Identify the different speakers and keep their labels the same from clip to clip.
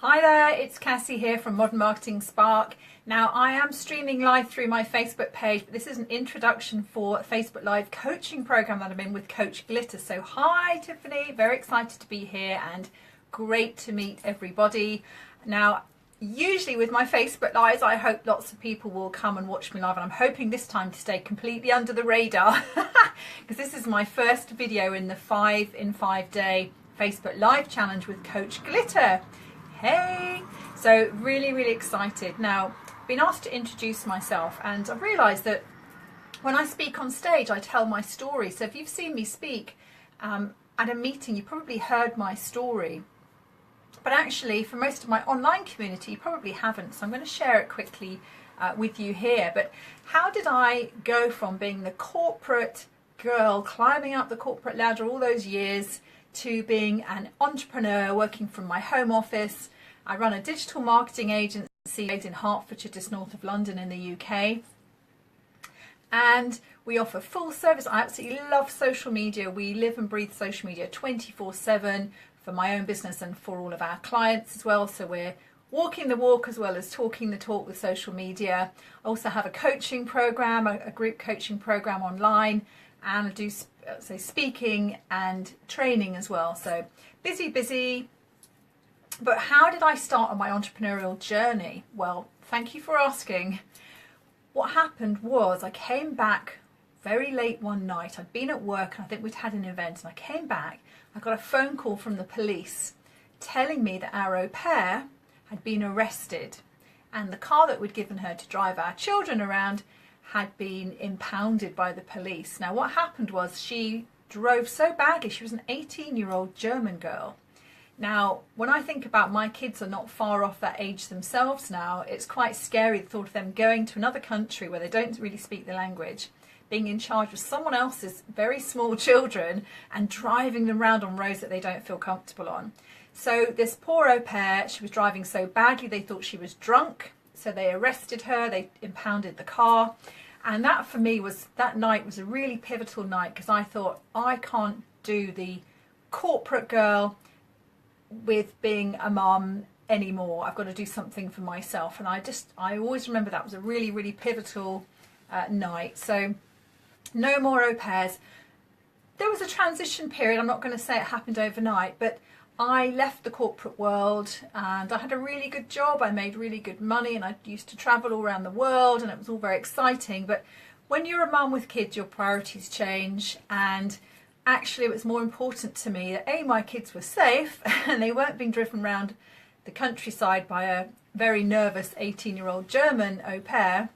Speaker 1: Hi there, it's Cassie here from Modern Marketing Spark. Now I am streaming live through my Facebook page, but this is an introduction for a Facebook Live coaching program that I'm in with Coach Glitter. So hi Tiffany, very excited to be here and great to meet everybody. Now usually with my Facebook Lives I hope lots of people will come and watch me live, and I'm hoping this time to stay completely under the radar because this is my first video in the 5 in 5 day Facebook Live challenge with Coach Glitter. Hey, so really excited. Now been asked to introduce myself, and I've realized that when I speak on stage I tell my story. So if you've seen me speak at a meeting, you probably heard my story, but actually for most of my online community you probably haven't, so I'm going to share it quickly with you here. But how did I go from being the corporate girl climbing up the corporate ladder all those years to being an entrepreneur working from my home office? I run a digital marketing agency based in Hertfordshire, just north of London in the UK. And we offer full service. I absolutely love social media. We live and breathe social media 24/7 for my own business and for all of our clients as well. So we're walking the walk as well as talking the talk with social media. I also have a coaching program, a group coaching program online, and I do speaking and training as well. So busy. But how did I start on my entrepreneurial journey? Well, thank you for asking. What happened was I came back very late one night. I'd been at work and I think we'd had an event, and I came back. I got a phone call from the police telling me that our au pair had been arrested and the car that we'd given her to drive our children around had been impounded by the police. Now what happened was she drove so badly. She was an 18-year-old German girl. Now when I think about, my kids are not far off that age themselves now, it's quite scary the thought of them going to another country where they don't really speak the language, being in charge of someone else's very small children and driving them around on roads that they don't feel comfortable on. So this poor au pair, she was driving so badly they thought she was drunk, so they arrested her, they impounded the car. And that for me was, that night was a really pivotal night, because I thought, I can't do the corporate girl with being a mum anymore. I've got to do something for myself. And I always remember that was a really pivotal night. So no more au pairs. There was a transition period. I'm not going to say it happened overnight, but I left the corporate world and I had a really good job. I made really good money and I used to travel all around the world, and it was all very exciting. But when you're a mum with kids, your priorities change, and actually it was more important to me that A, my kids were safe and they weren't being driven around the countryside by a very nervous 18-year-old German au pair,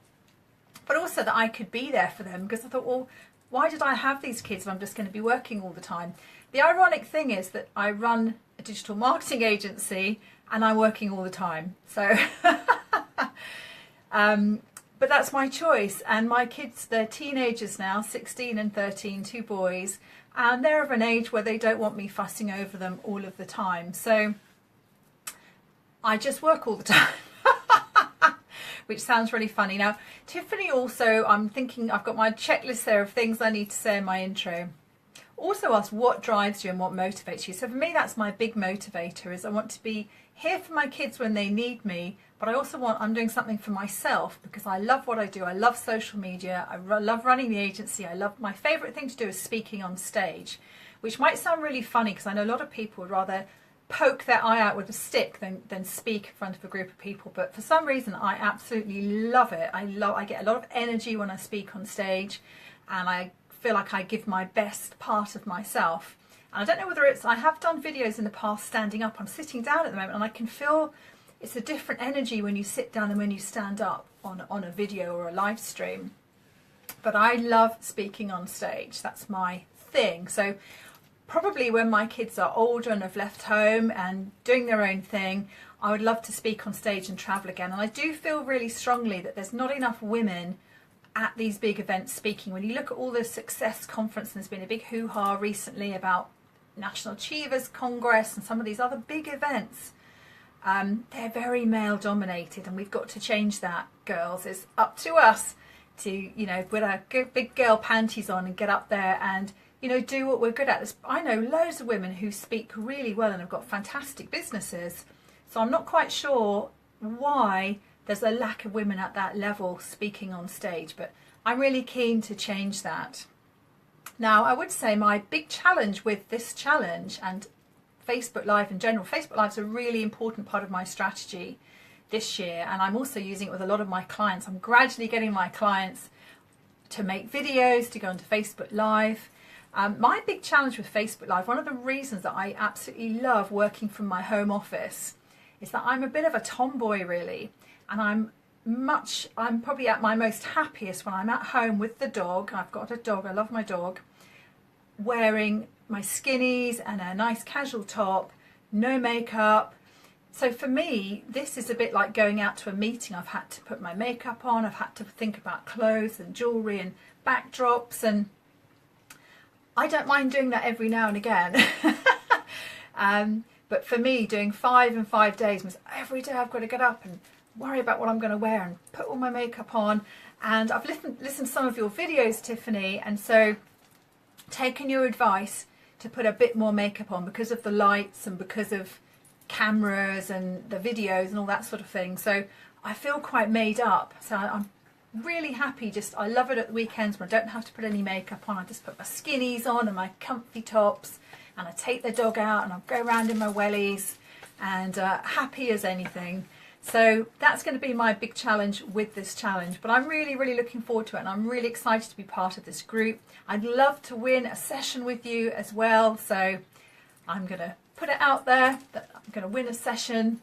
Speaker 1: but also that I could be there for them, because I thought, well, why did I have these kids if I'm just going to be working all the time? The ironic thing is that I run a digital marketing agency and I'm working all the time. So, but that's my choice. And my kids, they're teenagers now, 16 and 13, two boys, and they're of an age where they don't want me fussing over them all of the time. So I just work all the time. Which sounds really funny. Now, Tiffany also, I'm thinking, I've got my checklist there of things I need to say in my intro. Also asked what drives you and what motivates you. So for me, that's my big motivator, is I want to be here for my kids when they need me, but I also I'm doing something for myself because I love what I do. I love social media. I love running the agency. My favorite thing to do is speaking on stage, which might sound really funny because I know a lot of people would rather poke their eye out with a stick than speak in front of a group of people. But for some reason, I absolutely love it. I get a lot of energy when I speak on stage, and I feel like I give my best part of myself. And I don't know whether it's, I have done videos in the past standing up. I'm sitting down at the moment and I can feel it's a different energy when you sit down than when you stand up on a video or a live stream. But I love speaking on stage. That's my thing. So probably when my kids are older and have left home and doing their own thing, I would love to speak on stage and travel again. And I do feel really strongly that there's not enough women at these big events speaking. When you look at all the Success Conference, and there's been a big hoo-ha recently about National Achievers Congress and some of these other big events, they're very male dominated, and we've got to change that, girls. It's up to us to, you know, put our big girl panties on and get up there and, you know, do what we're good at. I know loads of women who speak really well and have got fantastic businesses. So I'm not quite sure why there's a lack of women at that level speaking on stage, but I'm really keen to change that. Now, I would say my big challenge with this challenge and Facebook Live in general, Facebook Live is a really important part of my strategy this year, and I'm also using it with a lot of my clients. I'm gradually getting my clients to make videos, to go onto Facebook Live. My big challenge with Facebook Live, one of the reasons that I absolutely love working from my home office, is that I'm a bit of a tomboy really, and I'm probably at my most happiest when I'm at home with the dog. I've got a dog, I love my dog, wearing my skinnies and a nice casual top, no makeup. So for me, this is a bit like going out to a meeting. I've had to put my makeup on, I've had to think about clothes and jewellery and backdrops, and I don't mind doing that every now and again. But for me, doing 5 and 5 days means every day I've got to get up and worry about what I'm going to wear and put all my makeup on. And I've listened to some of your videos, Tiffany, and so taken your advice to put a bit more makeup on because of the lights and because of cameras and the videos and all that sort of thing. So I feel quite made up. So I'm really happy. I love it at the weekends when I don't have to put any makeup on. I just put my skinnies on and my comfy tops, and I take the dog out and I'll go around in my wellies, and happy as anything. So that's going to be my big challenge with this challenge, but I'm really, really looking forward to it, and I'm really excited to be part of this group. I'd love to win a session with you as well, so I'm going to put it out there that I'm going to win a session.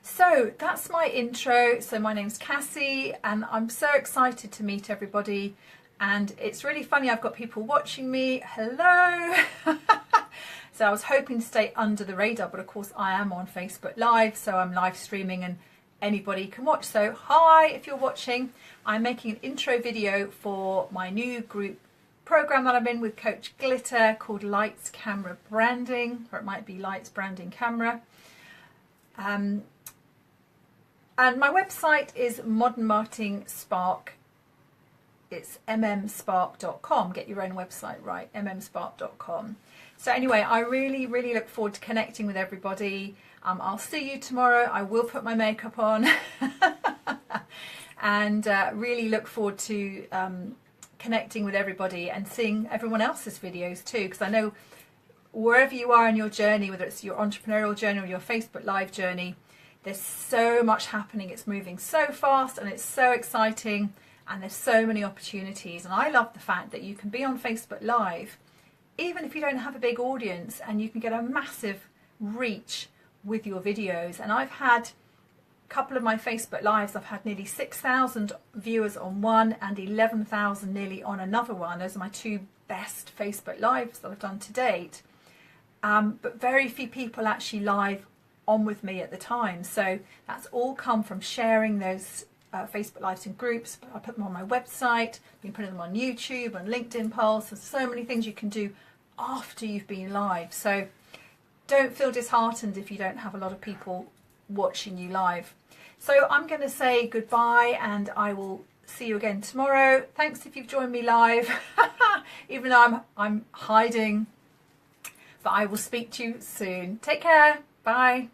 Speaker 1: So that's my intro. So my name's Cassie, and I'm so excited to meet everybody, and it's really funny, I've got people watching me. Hello. So I was hoping to stay under the radar, but of course I am on Facebook Live, so I'm live streaming and anybody can watch. So hi, if you're watching, I'm making an intro video for my new group program that I'm in with Coach Glitter called Lights Camera Branding, or it might be Lights Branding Camera. And my website is Modern Marketing Spark. It's mmspark.com. Get your own website right, mmspark.com. So anyway, I really, really look forward to connecting with everybody. I'll see you tomorrow. I will put my makeup on. And really look forward to connecting with everybody and seeing everyone else's videos too, because I know wherever you are in your journey, whether it's your entrepreneurial journey or your Facebook Live journey, there's so much happening. It's moving so fast and it's so exciting, and there's so many opportunities. And I love the fact that you can be on Facebook Live even if you don't have a big audience, and you can get a massive reach with your videos. And I've had a couple of my Facebook Lives, I've had nearly 6,000 viewers on one and 11,000 nearly on another one. Those are my two best Facebook Lives that I've done to date. But very few people actually live on with me at the time. So that's all come from sharing those Facebook Lives in groups. I put them on my website, you can put them on YouTube and LinkedIn Pulse. There's so many things you can do after you've been live. So don't feel disheartened if you don't have a lot of people watching you live. So I'm going to say goodbye, and I will see you again tomorrow. Thanks if you've joined me live, even though I'm hiding, but I will speak to you soon. Take care. Bye.